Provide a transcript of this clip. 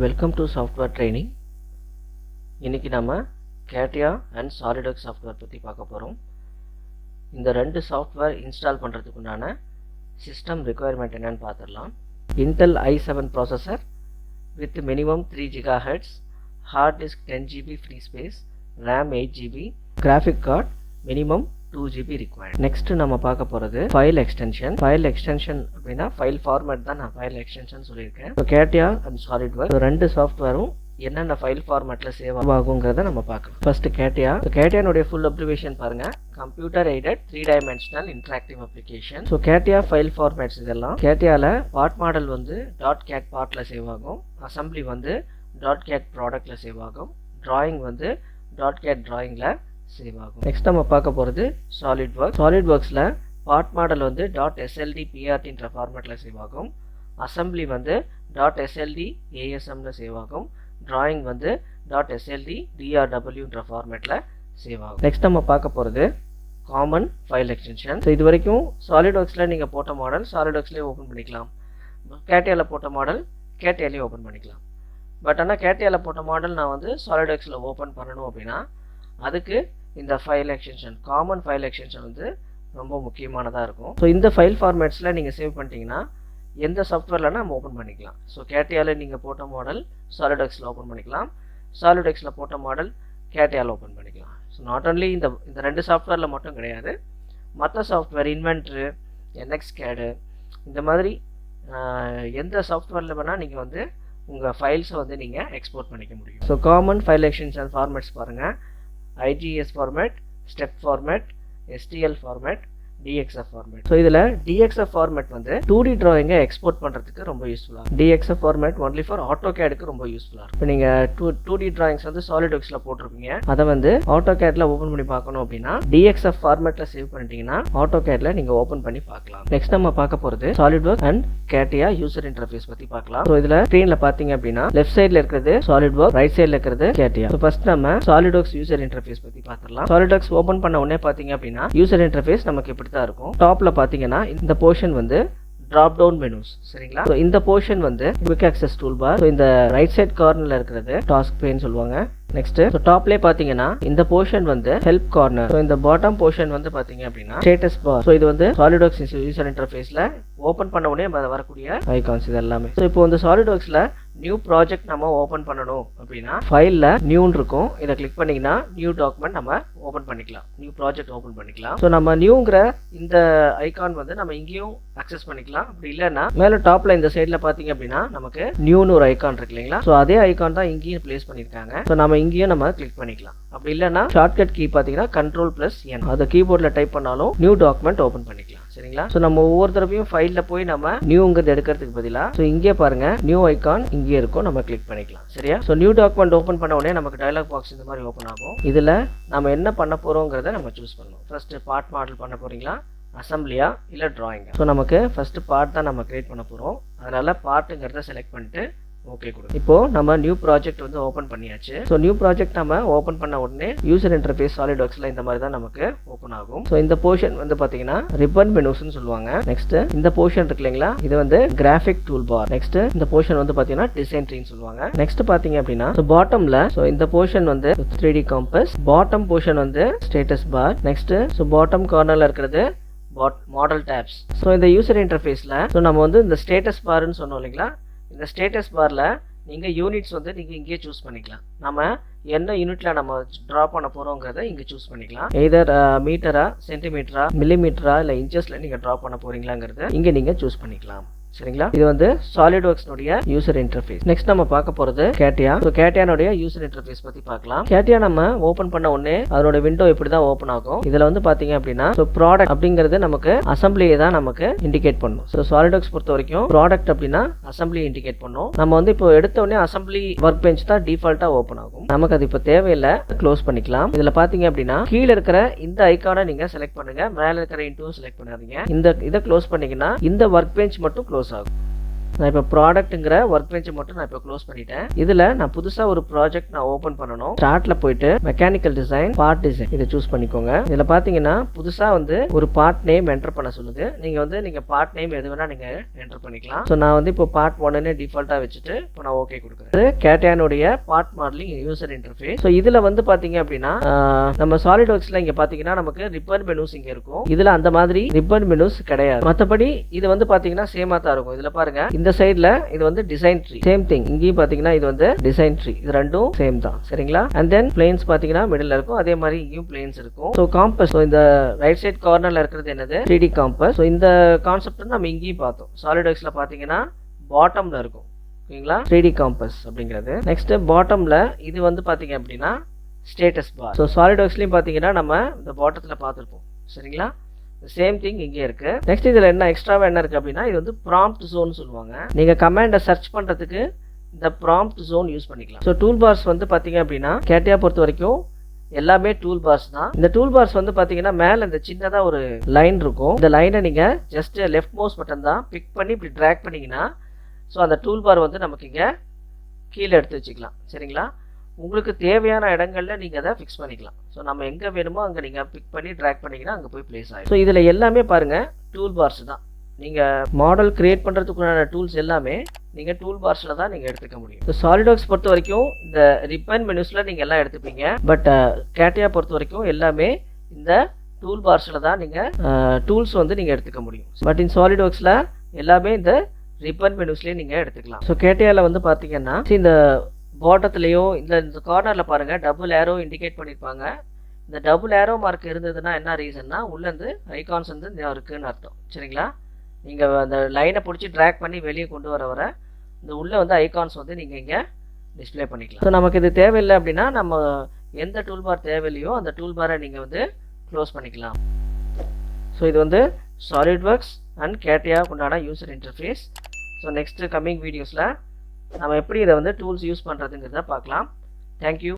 Welcome to software training. இன்றைக்கி நம்ம CATIA and SOLIDWORKS software பற்றி பார்க்க போகிறோம். இந்த ரெண்டு சாஃப்ட்வேர் இன்ஸ்டால் பண்ணுறதுக்குண்டான சிஸ்டம் ரெக்குயர்மெண்ட் என்னன்னு பார்த்துடலாம். Intel i7 processor with minimum 3 GHz, hard disk 10 GB free space, RAM 8 GB, graphic card minimum 2 GB required. Next நம்ம பார்க்க போகிறது ஃபைல் எக்ஸ்டென்ஷன். ஃபைல் எக்ஸ்டென்ஷன் அப்படின்னா ஃபைல் ஃபார்மேட் தான் நான் ஃபைல் எக்ஸ்டென்ஷன் சொல்லியிருக்கேன். So CATIA and SOLIDWORKS ரெண்டு சாஃப்ட்வேரும் என்னென்ன file ஃபார்மேட்டில் சேவ் ஆகுங்கிறத நம்ம பார்க்கலாம். First CATIA. CATIA full abbreviation பாருங்க, computer aided 3-dimensional interactive application. So CATIA file formats இதெல்லாம். CATIAவில் பார்ட் மாடல் வந்து .cat பார்ட்டில் சேவ் ஆகும், அசம்பிளி வந்து .cat ப்ராடக்டில் சேவ் ஆகும், டிராயிங் வந்து .cat டிராயிங்கில் சேவ் ஆகும். நெக்ஸ்ட் நம்ம பார்க்க போகிறது SOLIDWORKS. SOLIDWORKஸில் பார்ட் மாடல் வந்து .SLD PRTன்ற ஃபார்மேட்டில் சேவ் ஆகும், அசம்பிளி வந்து .SLD ASMல சேவ் ஆகும், டிராயிங் வந்து .SLD DRWன்ற ஃபார்மேட்டில் சேவ் ஆகும். நெக்ஸ்ட் நம்ம பார்க்க போகிறது காமன் ஃபைல் எக்ஸ்டென்ஷன். ஸோ இது வரைக்கும் SOLIDWORKஸில் நீங்கள் போட்ட மாடல் SOLIDWORKஸ்லேயே ஓப்பன் பண்ணிக்கலாம், CATIAவில் போட்ட மாடல் CATIAலேயே ஓப்பன் பண்ணிக்கலாம். பட் ஆனால் CATIAவில் போட்ட மாடல் நான் வந்து SOLIDWORKஸில் ஓப்பன் பண்ணணும் அப்படின்னா அதுக்கு இந்த file extension, common file extension வந்து ரொம்ப முக்கியமானதாக இருக்கும். ஸோ இந்த ஃபைல் ஃபார்மேட்ஸில் நீங்கள் சேவ் பண்ணிட்டீங்கன்னா எந்த சாஃப்ட்வேரில் நம்ம ஓப்பன் பண்ணிக்கலாம். ஸோ CATIAவில் நீங்கள் போட்ட மாடல் SOLIDWORKஸில் ஓப்பன் பண்ணிக்கலாம், SOLIDWORKஸில் போட்ட மாடல் CATIAவில் ஓப்பன் பண்ணிக்கலாம். ஸோ நாட் ஒன்லி இந்த ரெண்டு சாஃப்ட்வேரில் மட்டும் கிடையாது, மற்ற சாஃப்ட்வேர் இன்வென்ட்ரு, NXCAD இந்த மாதிரி எந்த சாஃப்ட்வேரில் வேணால் நீங்கள் வந்து உங்கள் ஃபைல்ஸை வந்து நீங்கள் எக்ஸ்போர்ட் பண்ணிக்க முடியும். So common file extension formats பாருங்கள், IGS format, step format, STL format, DXF format. So இதில் DXF ஃபார்மேட் வந்து 2D டிராயிங்கை எக்ஸ்போர்ட் பண்ணுறதுக்கு ரொம்ப யூஸ்ஃபுல்லாக. DXF ஃபார்மேட் ஒன்லி ஃபார் AutoCADக்கு ரொம்ப யூஸ்ஃபுல்லாக. இப்போ நீங்கள் 2D டிராயிங்ஸ் வந்து SOLIDWORKஸில் போட்டிருப்பீங்க, அதை வந்து AutoCADல ஓப்பன் பண்ணி பார்க்கணும் அப்படின்னா DXF ஃபார்மேட்டில் சேவ் பண்ணிட்டீங்கன்னா AutoCADல நீங்கள் ஓப்பன் பண்ணி பார்க்கலாம். நெக்ஸ்ட் நம்ம பார்க்க போகிறது SOLIDWORKS and CATIA user interface பற்றி பார்க்கலாம். ஸோ இதில் ஸ்க்ரீனில் பார்த்தீங்க அப்படின்னா லெஃப்ட் சைடில் இருக்கிறது SOLIDWORKS, ரைட் சைடில் இருக்கிறது CATIA. ஸோ ஃபர்ஸ்ட் நம்ம SOLIDWORKS யூசர் இன்டர்ஃபேஸ் பற்றி பார்த்துடலாம். SOLIDWORKS ஓப்பன் பண்ண உடனே பார்த்தீங்க அப்படின்னா யூசர் இன்டர்ஃபேஸ் நமக்கு இப்படி தான் இருக்கும். டாப்ல பாத்தீங்கன்னா இந்த போர்ஷன் வந்து drop down menus, சரிங்களா? சோ இந்த போர்ஷன் வந்து quick access toolbar. சோ இந்த ரைட் சைடு கார்னர்ல இருக்கிறது task pane சொல்லுவாங்க. நெக்ஸ்ட் சோ டாப்லயே பாத்தீங்கன்னா இந்த போர்ஷன் வந்து ஹெல்ப் கார்னர். சோ இந்த பாட்டம் போர்ஷன் வந்து பாத்தீங்க அப்படின்னா ஸ்டேட்டஸ் பார். சோ இது வந்து SOLIDWORKS யூசர் இன்டர்ஃபேஸ்ல ஓபன் பண்ண உடனே வரக்கூடிய ஐகான்ஸ் இது எல்லாமே. சோ இப்போ இந்த SOLIDWORKஸ்ல நியூ ப்ராஜெக்ட் நம்ம ஓபன் பண்ணணும் அப்படின்னா ஃபைல்ல நியூன்னு இருக்கும், இதை கிளிக் பண்ணீங்கன்னா நியூ டாக்குமெண்ட் நம்ம ஓபன் பண்ணிக்கலாம், நியூ ப்ராஜெக்ட் ஓபன் பண்ணிக்கலாம். ஸோ நம்ம நியூங்கிற இந்த ஐகான் வந்து நம்ம இங்கேயும் அக்சஸ் பண்ணிக்கலாம். அப்படி இல்லைன்னா மேலே டாப்ல இந்த சைட்ல பாத்தீங்க அப்படின்னா நமக்கு நியூன்னு ஒரு ஐகான் இருக்கு இல்லைங்களா? ஸோ அதே ஐகான் தான் இங்கேயும் பிளேஸ் பண்ணியிருக்காங்க. ஸோ நம்ம இங்கேயும் நம்ம கிளிக் பண்ணிக்கலாம். அப்படி இல்லைன்னா ஷார்ட்கட் கீ பாத்தீங்கன்னா Ctrl+N, அதை கீபோர்ட்ல டைப் பண்ணாலும் நியூ டாக்குமெண்ட் ஓபன் பண்ணிக்கலாம், சரிங்களா? ஸோ நம்ம ஒவ்வொரு தடவையும் ஃபைல்ல போய் நம்ம நியூங்கிறது எடுக்கிறதுக்கு பதிலாக ஸோ இங்கே பாருங்க நியூ ஐகான் இங்கே இருக்கும், நம்ம கிளிக் பண்ணிக்கலாம், சரியா? ஸோ நியூ டாக்குமெண்ட் ஓப்பன் பண்ண உடனே நமக்கு டயலாக் பாக்ஸ் இந்த மாதிரி ஓப்பன் ஆகும். இதில் நம்ம என்ன பண்ண போறோங்கிறத நம்ம சூஸ் பண்ணணும். ஃபர்ஸ்ட் பார்ட் மாடல் பண்ண போறீங்களா, அசம்பிளியா இல்லை டிராயிங்கா? ஸோ நமக்கு ஃபர்ஸ்ட் பார்ட் தான் நம்ம கிரியேட் பண்ண போறோம், அதனால பார்ட்டுங்கிறத செலக்ட் பண்ணிட்டு ஓகே கொடுங்க. இப்போ நம்ம நியூ ப்ராஜெக்ட் வந்து ஓபன் பண்ணியாச்சு. ஸோ நியூ ப்ராஜெக்ட் நம்ம ஓபன் பண்ண உடனே யூசர் இன்டர்ஃபேஸ் SOLIDWORKஸ்ல இந்த மாதிரி தான் நமக்கு ஓபன் ஆகும். ஸோ இந்த போர்ஷன் வந்து பாத்தீங்கன்னா ரிப்பன் மெனுஸ்னு சொல்லுவாங்க. நெக்ஸ்ட் இந்த போர்ஷன் இருக்கு இல்லைங்களா, இது வந்து கிராஃபிக் டூல் பார். நெக்ஸ்ட் இந்த போர்ஷன் வந்து பாத்தீங்கன்னா டிசைன் ட்ரீன்னு சொல்லுவாங்க. நெக்ஸ்ட் பாத்தீங்க அப்படின்னா பாட்டம்ல ஸோ இந்த போர்ஷன் வந்து 3D காம்பஸ், பாட்டம் போர்ஷன் வந்து status bar. Next so bottom கார்னர்ல இருக்கிறது மாடல் டேப்ஸ். ஸோ இந்த யூசர் இன்டர்ஃபேஸ்ல ஸோ நம்ம வந்து இந்த ஸ்டேட்டஸ் பார்னு சொன்னோம் இல்லைங்களா, இந்த ஸ்டேட்டஸ் பார்ல நீங்க யூனிட்ஸ் வந்து நீங்க இங்கே சூஸ் பண்ணிக்கலாம். நம்ம என்ன யூனிட்ல நம்ம டிரா பண்ண போறோங்கிறத இங்க சூஸ் பண்ணிக்கலாம். எய்தர் மீட்டரா, சென்டிமீட்டரா, மில்லிமீட்டரா இல்ல இன்ச்சஸ்ல நீங்க டிரா பண்ண போறீங்களாங்கிறத இங்க நீங்க சூஸ் பண்ணிக்கலாம், சரிங்களா? இது வந்து SOLIDWORKS யூசர் இன்டர்ஃபேஸ். நெக்ஸ்ட் நம்ம பார்க்க போறது CATIA. So CATIA user interface பத்தி பார்க்கலாம். CATIA நம்ம ஓபன் பண்ண உடனே அதோட விண்டோ இப்படி தான் ஓபன் ஆகும். இதுல வந்து பாத்தீங்க அப்படின்னா ஸோ ப்ராடக்ட் அப்படிங்கிறது நமக்கு அசம்பிளியை தான் நமக்கு இண்டிகேட் பண்ணும். ஸோ SOLIDWORKS பொறுத்த வரைக்கும் ப்ராடக்ட் அப்படின்னா அசம்பிளி இண்டிகேட் பண்ணும். நம்ம வந்து இப்போ எடுத்த உடனே அசம்பிளி ஒர்க் பெஞ்ச் தான் டிஃபால்ட்டா ஓபன் ஆகும். நமக்கு அது இப்போ தேவையில்லை, க்ளோஸ் பண்ணிக்கலாம். இதுல பாத்தீங்க அப்படின்னா கீழே இருக்கிற இந்த ஐகானை நீங்க செலக்ட் பண்ணுங்க, மேல இருக்கிற இன்டூ செலக்ட் பண்ணாதீங்க. இதை க்ளோஸ் பண்ணீங்கன்னா இந்த ஒர்க் பெஞ்ச் மட்டும் க்ளோஸ் ஆகும். நான் இப்போ ப்ராடக்ட்ங்கிற ஒர்க் பெஞ்சை மட்டும் நான் இப்போ க்ளோஸ் பண்ணிட்டேன். இதில் நான் புதுசாக ஒரு ப்ராஜெக்ட் நான் ஓப்பன் பண்ணணும். ஸ்டார்ட்ல போயிட்டு மெக்கானிக்கல் டிசைன், பார்ட் டிசைன் இதை சூஸ் பண்ணிக்கோங்க. இதில் பார்த்தீங்கன்னா புதுசாக வந்து ஒரு பார்ட் நேம் என்டர் பண்ண சொல்லுது. நீங்கள் பார்ட் நேம் எது வேணால் நீங்கள் என்டர் பண்ணிக்கலாம். ஸோ நான் வந்து இப்போ பார்ட் 1 டிஃபால்ட்டாக வச்சுட்டு இப்போ நான் ஓகே கொடுக்குறேன். இது CATIA-னுடைய part modeling user interface. So இதில் வந்து பார்த்தீங்க அப்படின்னா நம்ம SolidWorks-ல இங்கே பார்த்தீங்கன்னா நமக்கு ரிப்பன் மெனூஸ் இங்கே இருக்கும். இதில் அந்த மாதிரி ரிப்பன் மெனூஸ் கிடையாது. மற்றபடி இது வந்து பார்த்தீங்கன்னா சேமாக தான் இருக்கும். இதில் பாருங்க, இந்த சைடில் இது வந்து டிசைன் ட்ரீ, சேம் திங். இங்கேயும் பார்த்தீங்கன்னா இது வந்து டிசைன் ட்ரீ. இது ரெண்டும் சேம் தான், சரிங்களா? அண்ட் தென் பிளேன்ஸ் பார்த்தீங்கன்னா மிடில் இருக்கும். அதே மாதிரி இங்கேயும் பிளேன்ஸ் இருக்கும். ஸோ காம்பஸ், ஸோ இந்த ரைட் சைட் கார்னரில் இருக்கிறது என்னது? 3D compass. ஸோ இந்த கான்செப்ட் நம்ம இங்கேயும் பார்த்தோம். SolidWorks-ல பார்த்தீங்கன்னா பாட்டம்ல இருக்கும், ஓகேங்களா? 3D காம்பஸ் அப்படிங்கிறது. நெக்ஸ்ட் பாட்டம்ல இது வந்து பார்த்தீங்க அப்படின்னா ஸ்டேட்டஸ் பார். ஸோ SolidWorks-லையும் பார்த்தீங்கன்னா நம்ம இந்த பாட்டத்தில் பார்த்துருப்போம், சரிங்களா? சேம் திங் இங்கே இருக்கு. நெக்ஸ்ட் இதில் என்ன எக்ஸ்ட்ராவா என்ன இருக்கு அப்படின்னா இது வந்து ப்ராம்ப்ட் ஜோன் சொல்லுவாங்க. நீங்க கமாண்டை சர்ச் பண்றதுக்கு இந்த ப்ராம்ப்ட் ஜோன் யூஸ் பண்ணிக்கலாம். ஸோ டூல் பார்ஸ் வந்து பார்த்தீங்க அப்படின்னா CATIA பொறுத்த வரைக்கும் எல்லாமே டூல் பார்ஸ் தான். இந்த டூல் பார்ஸ் வந்து பார்த்தீங்கன்னா மேலே இந்த சின்னதாக ஒரு லைன் இருக்கும். இந்த லைனை நீங்கள் ஜஸ்ட் லெஃப்ட் மவுஸ் பட்டன் தான் பிக் பண்ணி இப்படி ட்ராக் பண்ணிங்கன்னா ஸோ அந்த டூல் பார் வந்து நமக்கு இங்கே கீழே எடுத்து வச்சுக்கலாம், சரிங்களா? உங்களுக்கு தேவையான இடங்கள்ல நீங்கள் அதை ஃபிக்ஸ் பண்ணிக்கலாம். ஸோ நம்ம எங்கே வேணுமோ அங்கே நீங்கள் பிக் பண்ணி ட்ராக் பண்ணிங்கன்னா அங்கே போய் பிளேஸ் ஆகும். ஸோ இதில் எல்லாமே பாருங்கள் டூல் பார்ஸ் தான். நீங்கள் மாடல் கிரியேட் பண்ணுறதுக்குண்டான டூல்ஸ் எல்லாமே நீங்கள் டூல் பார்ஸில் தான் நீங்கள் எடுத்துக்க முடியும். ஸோ SolidWorks பொறுத்த வரைக்கும் இந்த ரிப்பன் மெனுஸில் நீங்கள் எல்லாம் எடுத்துப்பீங்க. பட் CATIA பொறுத்த வரைக்கும் எல்லாமே இந்த டூல் பார்ஸில் தான் நீங்கள் டூல்ஸ் வந்து நீங்கள் எடுத்துக்க முடியும். பட் இந்த SolidWorks-ல எல்லாமே இந்த ரிப்பன் மெனுஸ்லேயே நீங்கள் எடுத்துக்கலாம். ஸோ CATIA-ல வந்து பார்த்தீங்கன்னா இந்த பாட்டத்துலேயோ இந்த கார்னரில் பாருங்கள் டபுள் ஏரோ இண்டிகேட் பண்ணியிருப்பாங்க. இந்த டபுள் ஏரோ மார்க் இருந்ததுன்னா என்ன ரீசன்னா உள்ளேருந்து ஐகான்ஸ் வந்து இருக்குன்னு அர்த்தம், சரிங்களா? நீங்கள் அந்த லைனை பிடிச்சி ட்ராக் பண்ணி வெளியே கொண்டு வர இந்த உள்ளே வந்து ஐகான்ஸ் வந்து நீங்கள் இங்கே டிஸ்பிளே பண்ணிக்கலாம். ஸோ நமக்கு இது தேவையில்லை அப்படின்னா நம்ம எந்த டூல்பார் தேவையில்லையோ அந்த டூல்பாரை நீங்கள் வந்து க்ளோஸ் பண்ணிக்கலாம். ஸோ இது வந்து SolidWorks அண்ட் CATIA உண்டான user interface. So next coming வீடியோஸில் நம்ம எப்படி இதை வந்து டூல்ஸ் யூஸ் பண்ணுறதுங்கிறத பார்க்கலாம். தேங்க்யூ.